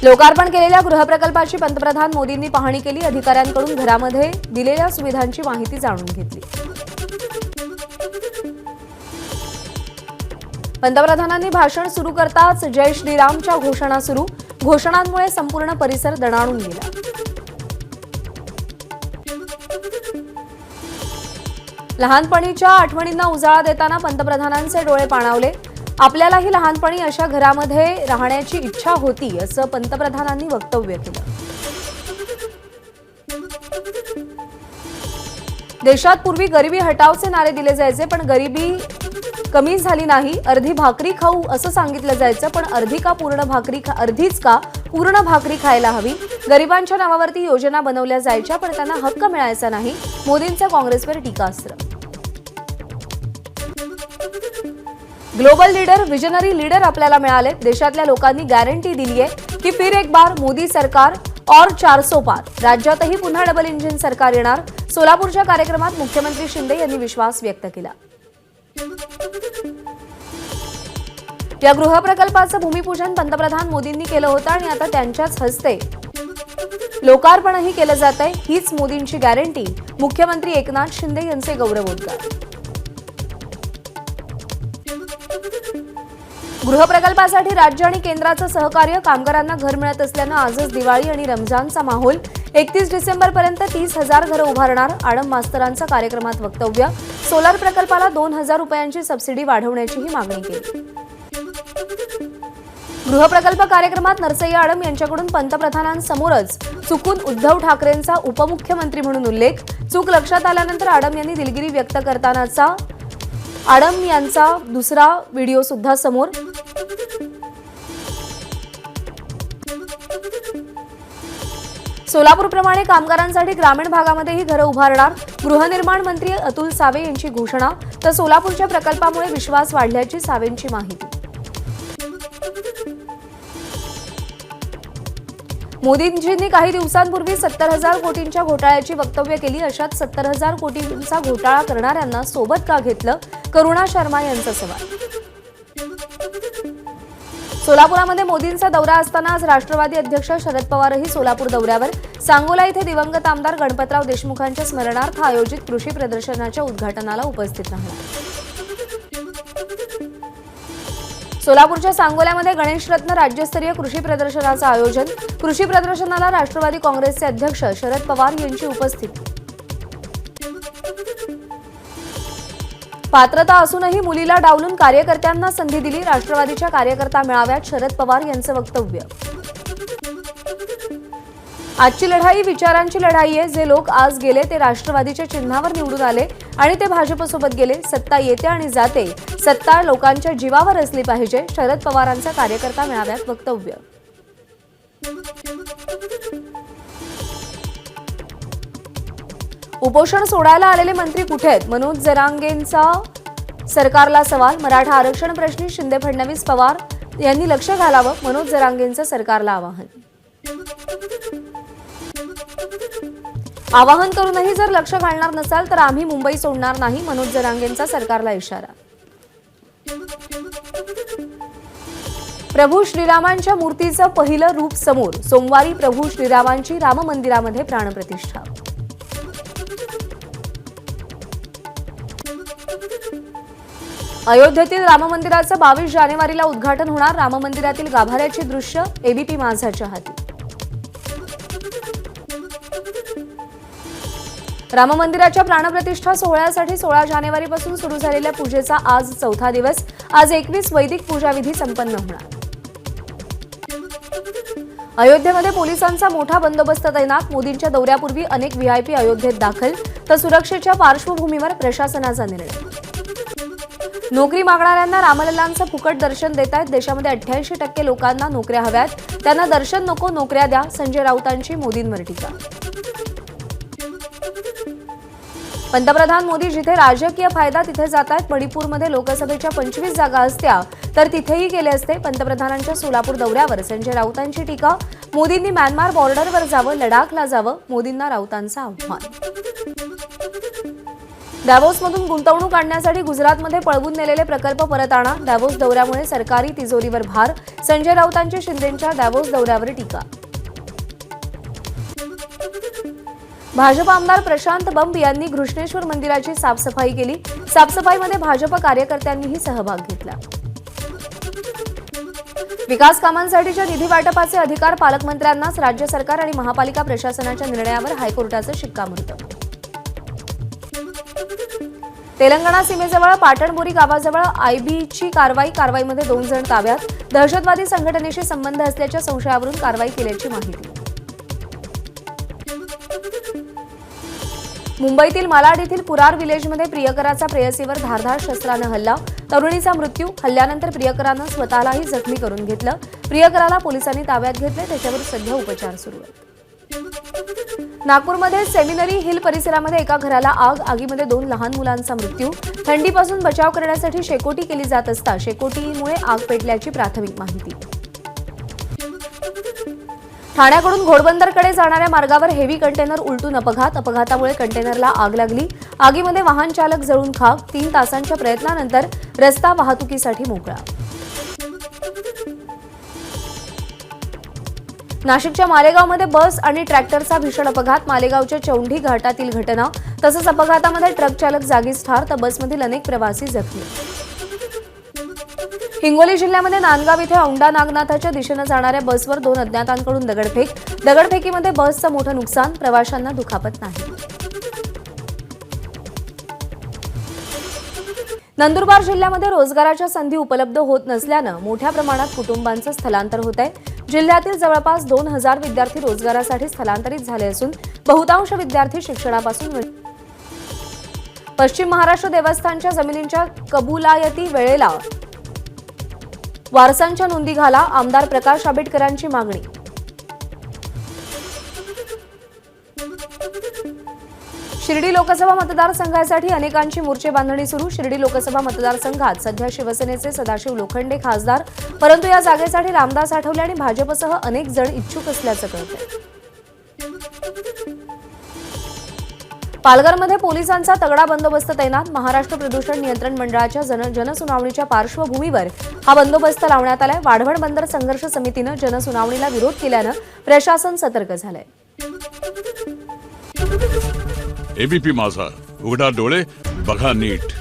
लोकार्पण केलेल्या गृहप्रकल्पाची पंतप्रधान मोदींनी पाहणी केली। अधिकाऱ्यांकडून घरामध्ये दिलेल्या सुविधांची माहिती जाणून घेतली। पंतप्रधानांनी भाषण सुरू करताच जय श्रीरामच्या घोषणा सुरू। घोषणांमुळे संपूर्ण परिसर दणाणून गेला। लहानपणीच्या आठवणींना उजाळा देताना पंतप्रधानांचे डोळे पाणावले। आपल्यालाही लहानपणी अशा घरामध्ये राहण्याची इच्छा होती, असं पंतप्रधानांनी वक्तव्य केलं। देशात पूर्वी गरिबी हटावचे नारे दिले जायचे, पण गरिबी कमी झाली नाही। अर्धी भाकरी खाऊ असं सांगितलं जायचं, पण अर्धीच का पूर्ण भाकरी खायला हवी। गरिबांच्या नावावरती योजना बनवल्या जायच्या, पण त्यांना हक्क मिळायचा नाही। मोदींचं काँग्रेसवर टीकास्त्र। ग्लोबल लीडर, विजनरी लीडर आपल्याला मिळाले। देशातल्या लोकांनी गॅरंटी दिली आहे की फिर एक बार मोदी सरकार और 400 पार। राज्यातही पुन्हा डबल इंजिन सरकार येणार। सोलापूरच्या कार्यक्रमात मुख्यमंत्री शिंदे यांनी विश्वास व्यक्त केला। या गृहप्रकल्पाचं भूमिपूजन पंतप्रधान मोदींनी केलं होतं आणि आता त्यांच्याच हस्ते लोकार्पणही केलं जातंय। हीच मोदींची गॅरंटी। मुख्यमंत्री एकनाथ शिंदे यांचे गौरवोद्गार। गृहप्रकल्पासाठी राज्य आणि केंद्राचं सहकार्य। कामगारांना घर मिळत असल्यानं आजच दिवाळी आणि रमजानचा माहोल। 31 डिसेंबरपर्यंत 30,000 घरं उभारणार। आडम मास्तरांचं कार्यक्रमात वक्तव्य। सोलार प्रकल्पाला 2,000 रुपयांची सबसिडी वाढवण्याचीही मागणी केली। गृहप्रकल्प कार्यक्रमात नरसय्या आडम यांच्याकडून पंतप्रधानांसमोरच चुकून उद्धव ठाकरेंचा उपमुख्यमंत्री म्हणून उल्लेख। चूक लक्षात आल्यानंतर आडम यांनी दिलगिरी व्यक्त करतानाचा आडम यांचा दुसरा व्हिडिओ सुद्धा समोर। सोलापूरप्रमाणे कामगारांसाठी ग्रामीण भागामध्येही घरं उभारणार। गृहनिर्माण मंत्री अतुल सावे यांची घोषणा। तर सोलापूरच्या प्रकल्पामुळे विश्वास वाढल्याची सावेंची माहिती। मोदींजींनी काही दिवसांपूर्वी 70,000 कोटींच्या घोटाळ्याची वक्तव्य केली। अशात 70,000 कोटींचा घोटाळा करणाऱ्यांना सोबत का घेतलं? करुणा शर्मा यांचा सवाल। सोलापुरामध्ये मोदींचा दौरा असताना आज राष्ट्रवादी अध्यक्ष शरद पवारही सोलापूर दौऱ्यावर। सांगोला इथे दिवंगत आमदार गणपतराव देशमुखांच्या स्मरणार्थ आयोजित कृषी प्रदर्शनाच्या उद्घाटनाला उपस्थित राहणार। सोलापूरच्या सांगोल्यामध्ये गणेशरत्न राज्यस्तरीय कृषी प्रदर्शनाचं आयोजन। कृषी प्रदर्शनाला राष्ट्रवादी काँग्रेसचे अध्यक्ष शरद पवार यांची उपस्थिती। पात्रता असूनही मुलीला डावलून कार्यकर्त्यांना संधी दिली। राष्ट्रवादीच्या कार्यकर्ता मेळाव्यात शरद पवार यांचं वक्तव्य। आजची लढाई विचारांची लढाई आहे। जे लोक आज गेले ते राष्ट्रवादीच्या चिन्हावर निवडून आले आणि ते भाजपसोबत गेले। सत्ता येते आणि जाते, सत्ता लोकांच्या जीवावर असली पाहिजे। शरद पवारांचं कार्यकर्ता मेळाव्यात वक्तव्य। उपोषण सोडायला आलेले मंत्री कुठे आहेत? मनोज जरांगेंचा सरकारला सवाल। मराठा आरक्षण प्रश्नी शिंदे, फडणवीस, पवार यांनी लक्ष घालावं। मनोज जरांगेंचं सरकारला आवाहन। आवाहन करूनही जर लक्ष घालणार नसाल तर आम्ही मुंबई सोडणार नाही। मनोज जरांगेंचा सरकारला इशारा। प्रभू श्रीरामांच्या मूर्तीचं पहिलं रूप समोर। सोमवारी प्रभू श्रीरामांची राम मंदिरामध्ये प्राणप्रतिष्ठा। अयोध्येतील राम मंदिराचं 22 जानेवारीला उद्घाटन होणार। राम मंदिरातील गाभाऱ्याची दृश्य एबीपी माझाच्या हाती। राम मंदिराच्या प्राणप्रतिष्ठा सोहळ्यासाठी 16 जानेवारीपासून सुरू झालेल्या पूजेचा आज चौथा दिवस। आज 21 वैदिक पूजाविधी संपन्न होणार। अयोध्येमध्ये पोलिसांचा मोठा बंदोबस्त तैनात। मोदींच्या दौऱ्यापूर्वी अनेक व्हीआयपी अयोध्येत दाखल। तर सुरक्षेच्या पार्श्वभूमीवर प्रशासनाचा निर्णय। नोकरी मागणाऱ्यांना रामलल्लांचं फुकट दर्शन देत आहेत। देशामध्ये 88% लोकांना नोकऱ्या हव्यात, त्यांना दर्शन नको, नोकऱ्या द्या। संजय राऊतांची मोदींवर टीका। पंतप्रधान मोदी जिथे राजकीय फायदा तिथे जात आहेत। मणिपूरमध्ये लोकसभेच्या 25 जागा असत्या तर तिथेही गेले असते। पंतप्रधानांच्या सोलापूर दौऱ्यावर संजय राऊतांची टीका। मोदींनी म्यानमार बॉर्डरवर जावं, लडाखला जावं। मोदींना राऊतांचं आव्हान। डॅव्होसमधून गुंतवणूक आणण्यासाठी गुजरातमध्ये पळवून नेलेले प्रकल्प परत आणा. डॅव्होस दौऱ्यामुळे सरकारी तिजोरीवर भार. संजय राऊतांची शिंदेंच्या डॅव्होस दौऱ्यावर टीका. भाजप आमदार प्रशांत बंब यांनी घृष्णेश्वर मंदिराची साफसफाई केली. साफसफाईमध्ये भाजप कार्यकर्त्यांनीही सहभाग घेतला. विकास कामांसाठीच्या निधी वाटपाचे अधिकार पालकमंत्र्यांनाच. राज्य सरकार आणि महापालिका प्रशासनाच्या निर्णयावर हायकोर्टाचं शिक्कामोर्तब. तेलंगणा सीमेजवळ पाटणबोरी गावाजवळ आयबीची कारवाईमध्ये 2 जण ताब्यात. दहशतवादी संघटनेशी संबंध असल्याच्या संशयावरून कारवाई केल्याची माहिती. मुंबईतील मालाड येथील पुरार विलेजमध्ये प्रियकराचा प्रेयसीवर धारदार शस्त्रानं हल्ला. तरुणीचा मृत्यू. हल्ल्यानंतर प्रियकरानं स्वतःलाही जखमी करून घेतलं. प्रियकराला पोलिसांनी ताब्यात घेतले. त्याच्यावर सध्या उपचार सुरू आहेत. नागपूरमध्ये सेमिनरी हिल परिसरामध्ये एका घराला आग. आगीमध्ये 2 लहान मुलांचा मृत्यू. थंडीपासून बचाव करण्यासाठी शेकोटी केली जात असता शेकोटीमुळे आग पेटल्याची प्राथमिक माहिती. ठाण्याकडून घोडबंदरकडे जाणाऱ्या मार्गावर हेवी कंटेनर उलटून अपघात. अपघातामुळे कंटेनरला आग लागली. आगीमध्ये वाहन चालक जळून खाक. 3 तासांच्या प्रयत्नानंतर रस्ता वाहतुकीसाठी मोकळा. नाशिकच्या मालेगावमध्ये बस आणि ट्रॅक्टरचा भीषण अपघात. मालेगावच्या चौंढी घाटातील घटना. तसंच अपघातामध्ये ट्रक चालक जागीच ठार तर बसमधील अनेक प्रवासी जखमी. हिंगोली जिल्ह्यामध्ये नांदगाव इथे औंढा नागनाथाच्या दिशेनं जाणाऱ्या बसवर 2 अज्ञातांकडून दगडफेक. दगडफेकीमध्ये बसचं मोठं नुकसान. प्रवाशांना दुखापत नाही. नंदुरबार जिल्ह्यामध्ये रोजगाराच्या संधी उपलब्ध होत नसल्यानं मोठ्या प्रमाणात कुटुंबांचं स्थलांतर होत आहे. जिल्ह्यातील जवळपास 2000 विद्यार्थी रोजगारासाठी स्थलांतरित झाले असून बहुतांश विद्यार्थी शिक्षणापासून. पश्चिम महाराष्ट्र देवस्थानच्या जमिनींच्या कबुलायती वेळेला वारसांच्या नोंदी घाला. आमदार प्रकाश आंबेडकरांची मागणी. शिर्डी लोकसभा मतदारसंघासाठी अनेकांची मोर्चे बांधणी सुरू. शिर्डी लोकसभा मतदारसंघात सध्या शिवसेनेचे सदाशिव लोखंडे खासदार, परंतु या जागेसाठी रामदास आठवले आणि भाजपसह अनेक जण इच्छुक असल्याचं कळतंय. पालघरमध्ये पोलिसांचा तगडा बंदोबस्त तैनात. महाराष्ट्र प्रदूषण नियंत्रण मंडळाच्या जनसुनावणीच्या पार्श्वभूमीवर हा बंदोबस्त लावण्यात आलाय. वाढवण बंदर संघर्ष समितीनं जनसुनावणीला विरोध केल्यानं प्रशासन सतर्क झालंय. एबीपी माझा, उघडा डोळे बघा नीट.